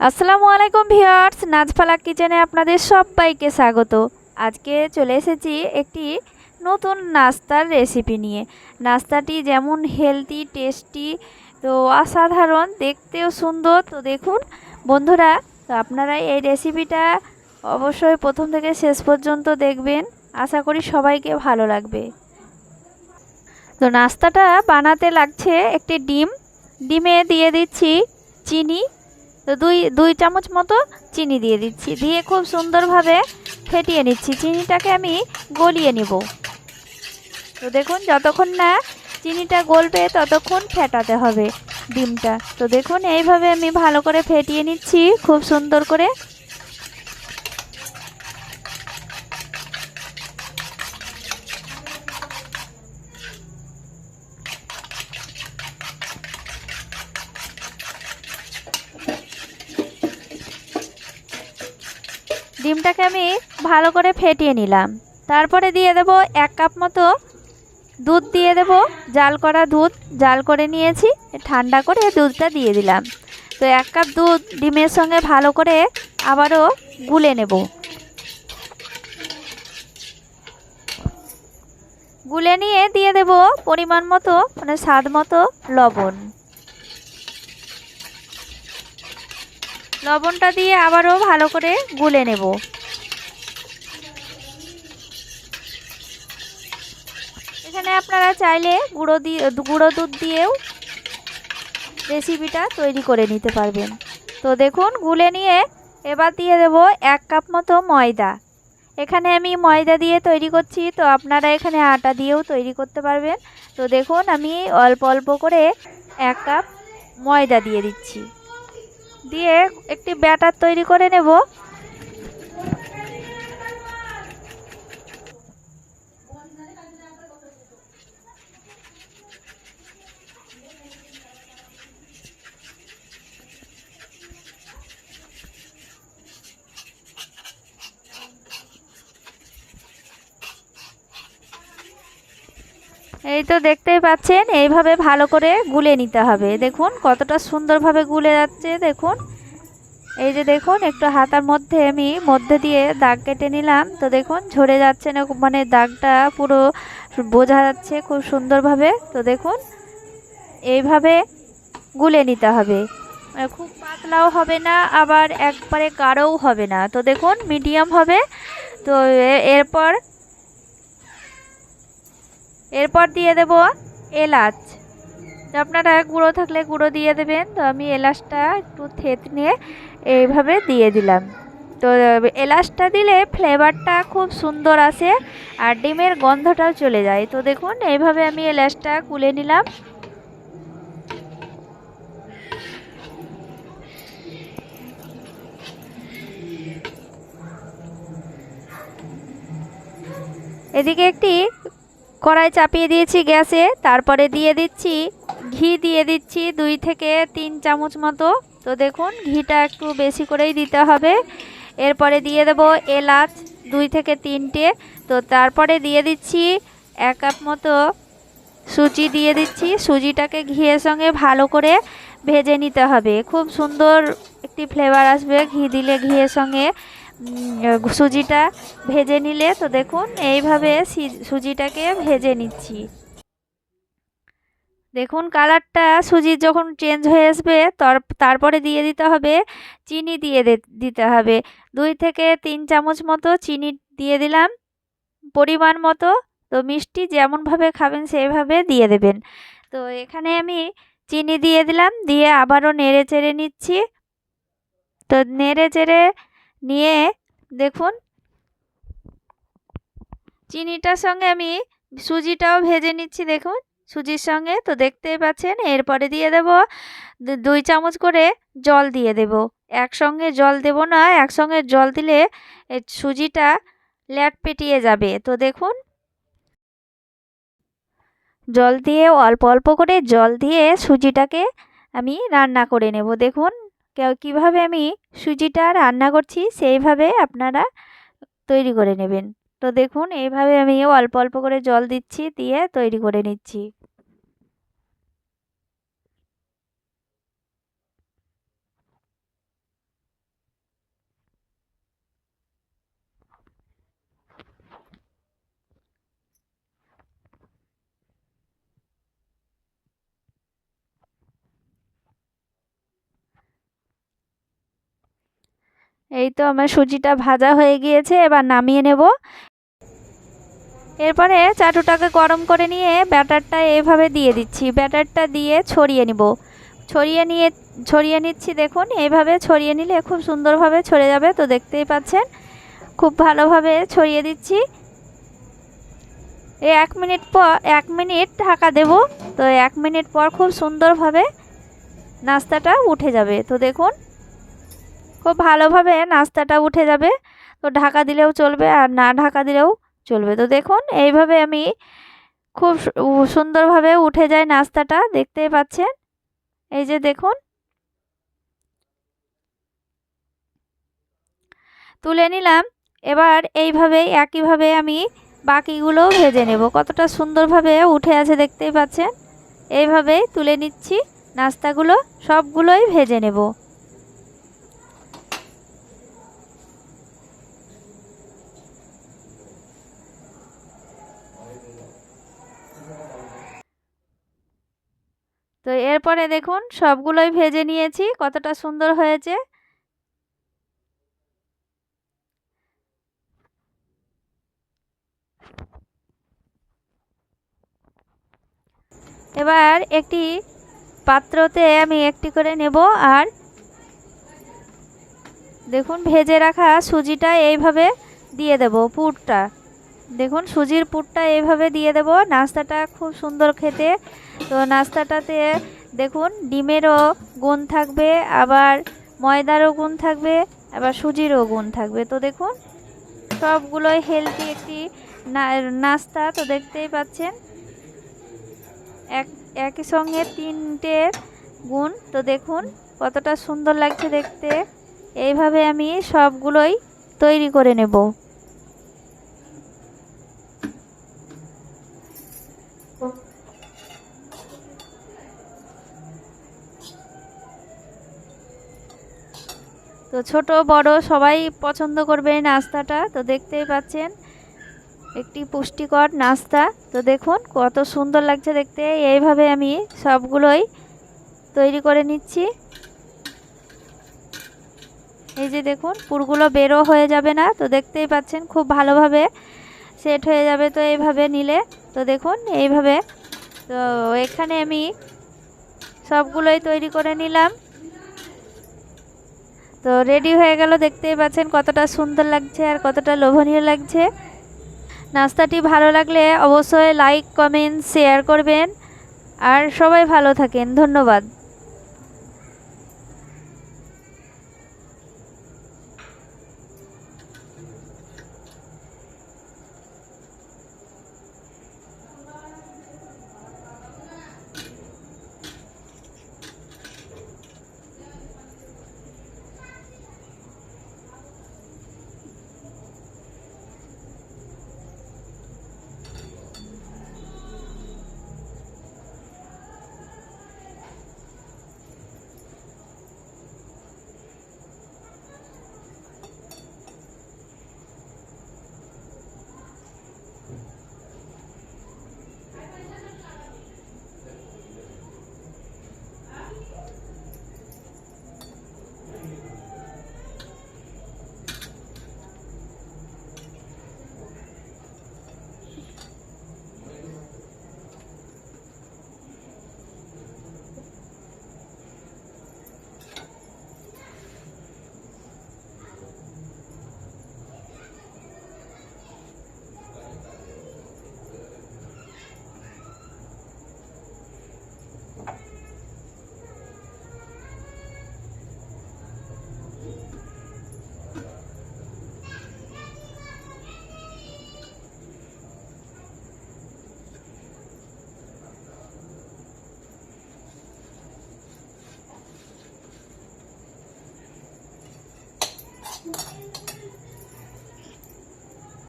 আসসালামু আলাইকুম ভিউয়ার্স, নাজফালা কিচেনে আপনাদের সবাইকে স্বাগত। আজকে চলে এসেছি একটি নতুন নাস্তার রেসিপি নিয়ে। নাস্তাটি যেমন হেলদি, টেস্টি, তো অসাধারণ, দেখতেও সুন্দর। তো দেখুন বন্ধুরা, তো আপনারা এই রেসিপিটা অবশ্যই প্রথম থেকে শেষ পর্যন্ত দেখবেন। আশা করি সবাইকে ভালো লাগবে। তো নাস্তাটা বানাতে লাগছে একটি ডিমে দিয়ে দিচ্ছি চিনি। তো দুই দুই চামচ মতো চিনি দিয়ে দিচ্ছি, দিয়ে খুব সুন্দরভাবে ফেটিয়ে নিচ্ছি। চিনিটাকে আমি গলিয়ে নিব। তো দেখুন, যতক্ষণ না চিনিটা গলবে ততক্ষণ ফেটাতে হবে ডিমটা। তো দেখুন এইভাবে আমি ভালো করে ফেটিয়ে নিচ্ছি খুব সুন্দর করে। ডিমটাকে আমি ভালো করে ফেটিয়ে নিলাম। তারপরে দিয়ে দেব 1 কাপ মতো দুধ, দিয়ে দেব জাল করা দুধ। জাল করে নিয়েছি, ঠান্ডা করে দুধটা দিয়ে দিলাম। তো 1 কাপ দুধ ডিমের সঙ্গে ভালো করে আবারও গুলে নেব। গুলে নিয়ে দিয়ে দেব পরিমাণ মতো, মানে স্বাদ মতো লবণ। লবণটা দিয়ে আবারও ভালো করে গুলে নেব। এখানে আপনারা চাইলে গুঁড়ো দুধ দিয়েও রেসিপিটা তৈরি করে নিতে পারবেন। তো দেখুন গুলে নিয়ে এবার দিয়ে দেব 1 কাপ মতো ময়দা। এখানে আমি ময়দা দিয়ে তৈরি করছি, তো আপনারা এখানে আটা দিয়েও তৈরি করতে পারবেন। তো দেখুন আমি অল্প অল্প করে 1 কাপ ময়দা দিয়ে দিচ্ছি, দিয়ে একটি ব্যাটার তৈরি করে নেব। এই তো দেখতেই পাচ্ছেন, এইভাবে ভালো করে গুলে নিতে হবে। দেখুন কতটা সুন্দরভাবে গুলে যাচ্ছে। দেখুন এই যে দেখুন, একটু হাতার মধ্যে আমি মধ্যে দিয়ে দাগ কেটে নিলাম। তো দেখুন ঝরে যাচ্ছে না, মানে দাগটা পুরো বোঝা যাচ্ছে খুব সুন্দরভাবে। তো দেখুন এইভাবে গুলে নিতে হবে। খুব পাতলাও হবে না, আবার একবারে গাঢ়ও হবে না। তো দেখুন মিডিয়াম হবে। তো এরপর এরপর দিয়ে দেব এলাচ। তো আপনারা গুঁড়ো থাকলে গুঁড়ো দিয়ে দেবেন। তো আমি এলাচটা একটু থেতনে এইভাবে দিয়ে দিলাম। তো এলাচটা দিলে ফ্লেভারটা খুব সুন্দর আসে, আর ডিমের গন্ধটাও চলে যায়। তো দেখুন এইভাবে আমি এলাচটা গুলে নিলাম। এদিকে একটি কড়াই চাপিয়ে দিয়েছি গ্যাসে। তারপরে দিয়ে দিচ্ছি ঘি, দিয়ে দিচ্ছি 2 থেকে 3 চামচ মতো। তো দেখুন ঘিটা একটু বেশি করেই দিতে হবে। এরপরে দিয়ে দেব এলাচ 2 থেকে 3টে। তো তারপরে দিয়ে দিচ্ছি 1 কাপ মতো সুজি দিয়ে দিচ্ছি। সুজিটাকে ঘিয়ের সঙ্গে ভালো করে ভেজে নিতে হবে। খুব সুন্দর একটি ফ্লেভার আসবে ঘি দিলে, ঘিয়ের সঙ্গে সুজিটা ভেজে নিলে। তো দেখুন এইভাবে সুজিটাকে ভেজে নিচ্ছি। দেখুন কালারটা সুজির যখন চেঞ্জ হয়ে আসবে তারপরে দিয়ে দিতে হবে চিনি, দিয়ে দিতে হবে 2 থেকে 3 চামচ মতো চিনি দিয়ে দিলাম পরিমাণ মতো। তো মিষ্টি যেমনভাবে খাবেন সেইভাবে দিয়ে দেবেন। তো এখানে আমি চিনি দিয়ে দিলাম, দিয়ে আবারও নেড়ে চেড়ে নিচ্ছি। তো নেড়ে চেড়ে নিয়ে দেখুন চিনিটার সঙ্গে আমি সুজিটাও ভেজে নিচ্ছি। দেখুন সুজির সঙ্গে, তো দেখতেই পাচ্ছেন। এরপরে দিয়ে দেব 2 চামচ করে জল দিয়ে দেব। একসঙ্গে জল দেব না, একসঙ্গে জল দিলে সুজিটা ল্যাট পেটিয়ে যাবে। তো দেখুন জল দিয়ে অল্প অল্প করে জল দিয়ে সুজিটাকে আমি রান্না করে নেব। দেখুন কীভাবে আমি সুজিটা রান্না করছি সেইভাবে আপনারা তৈরি করে নেবেন। তো দেখুন এইভাবে আমি অল্প অল্প করে জল দিচ্ছি, দিয়ে তৈরি করে নিচ্ছি। এই তো আমার সুজিটা ভাজা হয়ে গিয়েছে, এবার নামিয়ে নেব। এরপরে চাটুটাকে গরম করে নিয়ে ব্যাটারটা এইভাবে দিয়ে দিচ্ছি, ব্যাটারটা দিয়ে ছড়িয়ে নিব। ছড়িয়ে নিচ্ছি, দেখুন এইভাবে ছড়িয়ে নিলে খুব সুন্দরভাবে ছড়ে যাবে। তো দেখতেই পাচ্ছেন খুব ভালোভাবে ছড়িয়ে দিচ্ছি। এই 1 মিনিট ঢাকা দেব। তো 1 মিনিট পর খুব সুন্দরভাবে নাস্তাটা উঠে যাবে। তো দেখুন খুব ভালোভাবে নাস্তাটা উঠে যাবে। তো ঢাকা দিলেও চলবে আর না ঢাকা দিলেও চলবে। তো দেখুন এইভাবে আমি খুব সুন্দরভাবে উঠে যায় নাস্তাটা, দেখতেই পাচ্ছেন। এই যে দেখুন তুলে নিলাম। এবার এইভাবেই একইভাবে আমি বাকিগুলোও ভেজে নেব। কতটা সুন্দরভাবে উঠে আছে দেখতেই পাচ্ছেন। এইভাবেই তুলে নিচ্ছি নাস্তাগুলো, সবগুলোই ভেজে নেব। তো এরপরে দেখুন সবগুলোই ভেজে নিয়েছি, কতটা সুন্দর হয়েছে। এবার একটি পাত্রতে আমি একটি করে নেব আর দেখুন ভেজে রাখা সুজিটা এইভাবে দিয়ে দেব। পুরটা দেখুন, সুজির পুরটা এইভাবে দিয়ে দেব। নাস্তাটা খুব সুন্দর খেতে। তো নাস্তাটাতে দেখুন ডিমেরও গুণ থাকবে, আবার ময়দারও গুণ থাকবে, আবার সুজিরও গুণ থাকবে। তো দেখুন সবগুলোই হেলদি একটি নাস্তা। তো দেখতেই পাচ্ছেন একই সঙ্গে 3টে গুণ। তো দেখুন কতটা সুন্দর লাগছে দেখতে। এইভাবে আমি সবগুলোই তৈরি করে নেব। তো ছোট বড় সবাই পছন্দ করবে এই নাস্তাটা। তো দেখতেই পাচ্ছেন একটি পুষ্টিকর নাস্তা। তো দেখুন কত সুন্দর লাগছে দেখতে। এইভাবে আমি সবগুলোই তৈরি করে নিচ্ছি। এই যে দেখুন পুরগুলো বেরো হয়ে যাবে না। তো দেখতেই পাচ্ছেন খুব ভালোভাবে সেট হয়ে যাবে। তো এইভাবে নিলে তো দেখুন এইভাবে। তো এখানে আমি সবগুলোই তৈরি করে নিলাম। তো রেডি হয়ে গেল, দেখতেই পাচ্ছেন কতটা সুন্দর লাগছে আর কতটা লোভনীয় লাগছে। নাস্তাটি ভালো লাগলে অবশ্যই লাইক কমেন্ট শেয়ার করবেন। আর সবাই ভালো থাকেন, ধন্যবাদ।